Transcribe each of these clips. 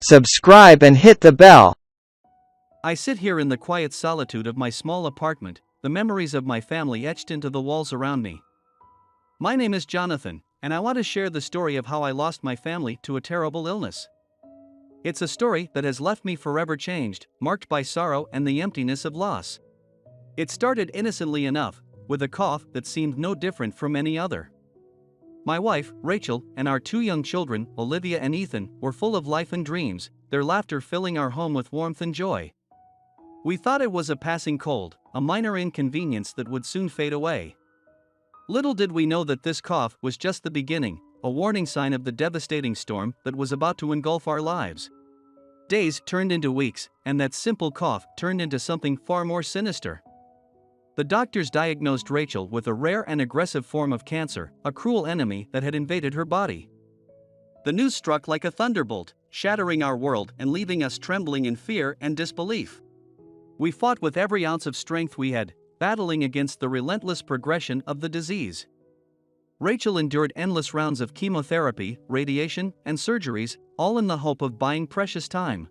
subscribe and hit the bell. I sit here in the quiet solitude of my small apartment, the memories of my family etched into the walls around me. My name is Jonathan, and I want to share the story of how I lost my family to a terrible illness. It's a story that has left me forever changed, marked by sorrow and the emptiness of loss. It started innocently enough, with a cough that seemed no different from any other. My wife, Rachel, and our two young children, Olivia and Ethan, were full of life and dreams, their laughter filling our home with warmth and joy. We thought it was a passing cold, a minor inconvenience that would soon fade away. Little did we know that this cough was just the beginning, a warning sign of the devastating storm that was about to engulf our lives. Days turned into weeks, and that simple cough turned into something far more sinister. The doctors diagnosed Rachel with a rare and aggressive form of cancer, a cruel enemy that had invaded her body. The news struck like a thunderbolt, shattering our world and leaving us trembling in fear and disbelief. We fought with every ounce of strength we had, battling against the relentless progression of the disease. Rachel endured endless rounds of chemotherapy, radiation, and surgeries, all in the hope of buying precious time.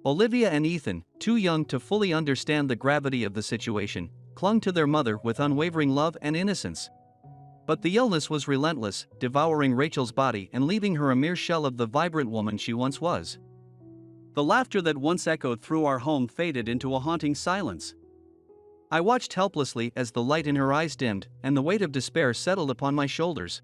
Olivia and Ethan, too young to fully understand the gravity of the situation, clung to their mother with unwavering love and innocence. But the illness was relentless, devouring Rachel's body and leaving her a mere shell of the vibrant woman she once was. The laughter that once echoed through our home faded into a haunting silence. I watched helplessly as the light in her eyes dimmed and the weight of despair settled upon my shoulders.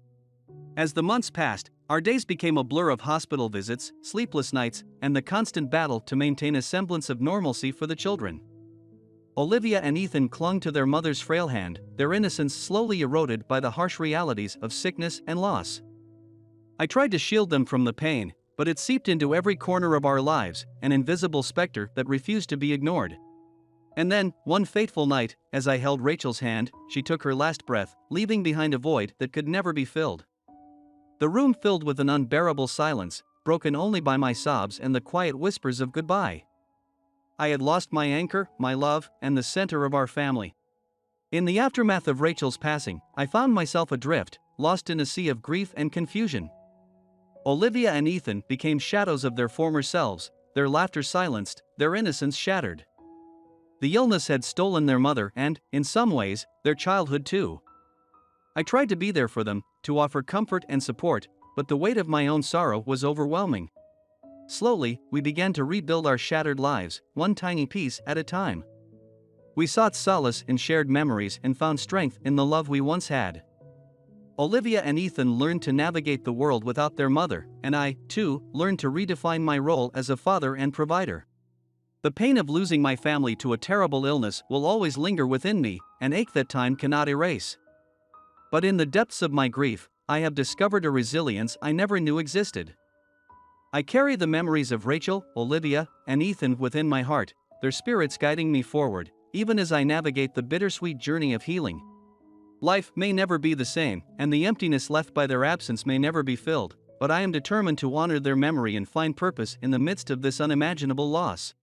As the months passed, our days became a blur of hospital visits, sleepless nights, and the constant battle to maintain a semblance of normalcy for the children. Olivia and Ethan clung to their mother's frail hand, their innocence slowly eroded by the harsh realities of sickness and loss. I tried to shield them from the pain, but it seeped into every corner of our lives, an invisible specter that refused to be ignored. And then, one fateful night, as I held Rachel's hand, she took her last breath, leaving behind a void that could never be filled. The room filled with an unbearable silence, broken only by my sobs and the quiet whispers of goodbye. I had lost my anchor, my love, and the center of our family. In the aftermath of Rachel's passing, I found myself adrift, lost in a sea of grief and confusion. Olivia and Ethan became shadows of their former selves, their laughter silenced, their innocence shattered. The illness had stolen their mother and, in some ways, their childhood too. I tried to be there for them, to offer comfort and support, but the weight of my own sorrow was overwhelming. Slowly, we began to rebuild our shattered lives, one tiny piece at a time. We sought solace in shared memories and found strength in the love we once had. Olivia and Ethan learned to navigate the world without their mother, and I, too, learned to redefine my role as a father and provider. The pain of losing my family to a terrible illness will always linger within me, an ache that time cannot erase. But in the depths of my grief, I have discovered a resilience I never knew existed. I carry the memories of Rachel, Olivia, and Ethan within my heart, their spirits guiding me forward, even as I navigate the bittersweet journey of healing. Life may never be the same, and the emptiness left by their absence may never be filled, but I am determined to honor their memory and find purpose in the midst of this unimaginable loss.